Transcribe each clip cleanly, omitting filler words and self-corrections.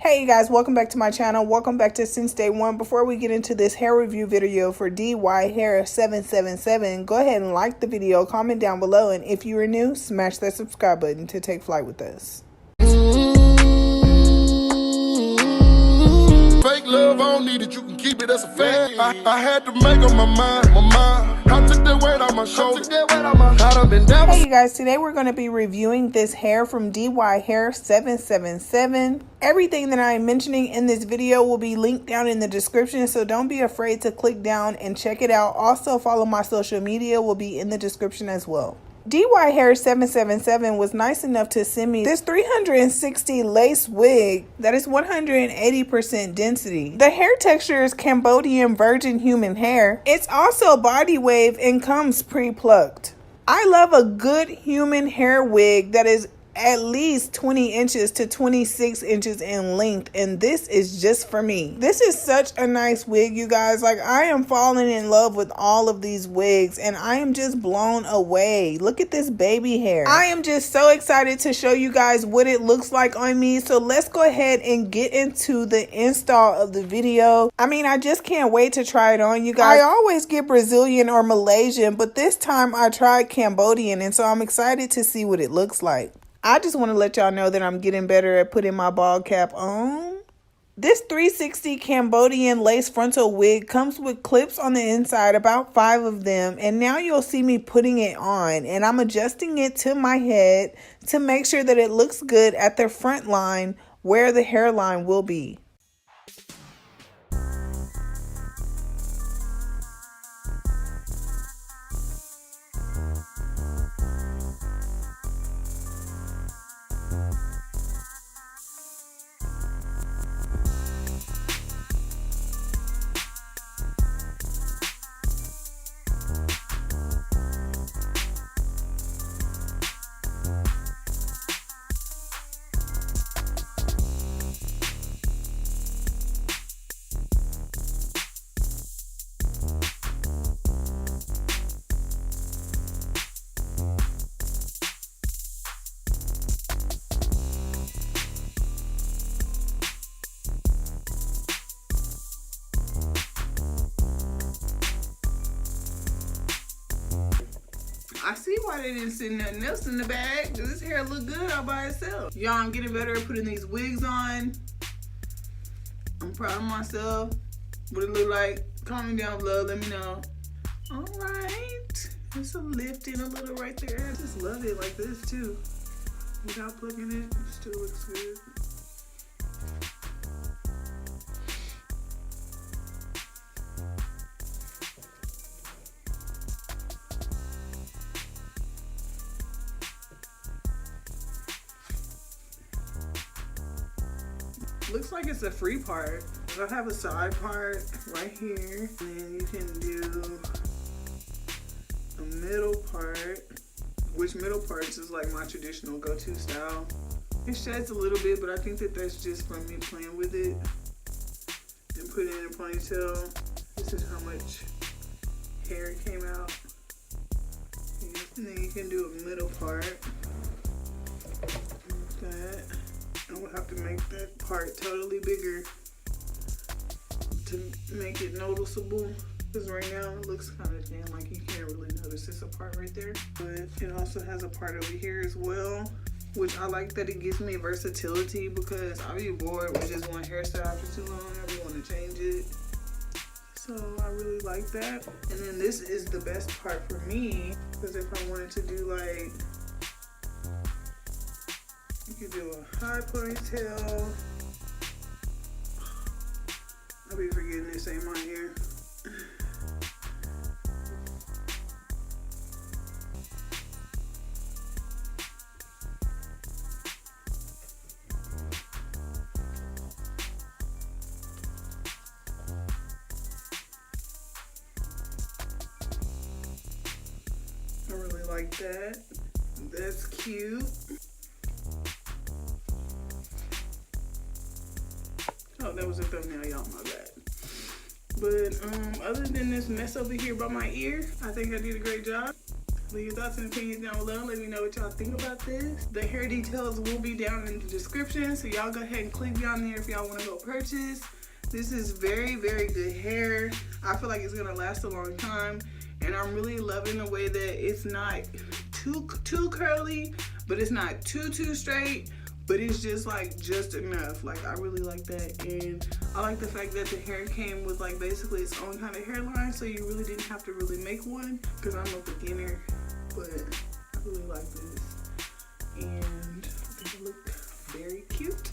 Hey you guys, welcome back to my channel. Welcome back to Since Day One. Before we get into this hair review video for DYHair777, go ahead and like the video, comment down below, and if you are new, smash that subscribe button to take flight with us. Fake love, I don't need it, you can keep it, that's a fact. I had to make up my mind. I took that weight on my shoulder. Hey you guys, today we're going to be reviewing this hair from DYHair777. Everything that I am mentioning in this video will be linked down in the description, so don't be afraid to click down and check it out. Also, follow my social media, will be in the description as well. DYHair777 was nice enough to send me this 360 lace wig that is 180% density. The hair texture is Cambodian virgin human hair. It's also body wave and comes pre-plucked. I love a good human hair wig that is at least 20 inches to 26 inches in length, and this is just for me. This is such a nice wig, you guys. Like, I am falling in love with all of these wigs and I am just blown away. Look at this baby hair. I am just so excited to show you guys what it looks like on me, so let's go ahead and get into the install of the video. I just can't wait to try it on, you guys. I always get Brazilian or Malaysian, but this time I tried Cambodian, and so I'm excited to see what it looks like. I just want to let y'all know that I'm getting better at putting my bald cap on. This 360 Cambodian lace frontal wig comes with clips on the inside, about 5 of them. And now you'll see me putting it on, and I'm adjusting it to my head to make sure that it looks good at the front line where the hairline will be. I see why they didn't send nothing else in the bag. This hair look good all by itself. Y'all, I'm getting better at putting these wigs on. I'm proud of myself. What it look like, comment down below, let me know. All right, there's a lift in a little right there. I just love it like this too. Without plugging it, it still looks good. Looks like it's a free part. I have a side part right here, and then you can do a middle part, which middle parts is like my traditional go-to style. It sheds a little bit, but I think that that's just from me playing with it and putting it in a ponytail. This is how much hair came out. And then you can do a middle part like that. I will have to make that part totally bigger to make it noticeable, because right now it looks kind of thin, like you can't really notice it's a part right there. But it also has a part over here as well, which I like that it gives me versatility, because I'll be bored with just one hairstyle after too long. I really want to change it. So I really like that. And then this is the best part for me, because if I wanted to do like, you could do a high ponytail. I'll be forgetting this ain't my hair. I really like that. That's cute. Oh, that was a thumbnail, y'all, my bad. But other than this mess over here by my ear, I think I did a great job. Leave your thoughts and opinions down below. Let me know what y'all think about this. The hair details will be down in the description, so y'all go ahead and click down there if y'all want to go purchase. This is very, very good hair. I feel like it's gonna last a long time, and I'm really loving the way that it's not too curly, but it's not too straight, but it's just like just enough. Like, I really like that, and I like the fact that the hair came with like basically its own kind of hairline, so you really didn't have to really make one, because I'm a beginner, but I really like this, and I think it looked very cute.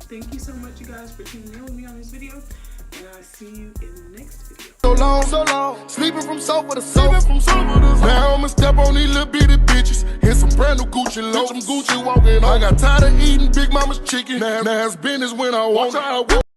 Thank you so much, you guys, for tuning in with me on this video, and I'll see you in the next video. So long, sleeping from sofa to sofa. Now I'ma step on these little bitty bitches. Here's some brand new Gucci loafs, some Gucci walking on. I got tired of eating Big Mama's chicken. Now it's business when I want.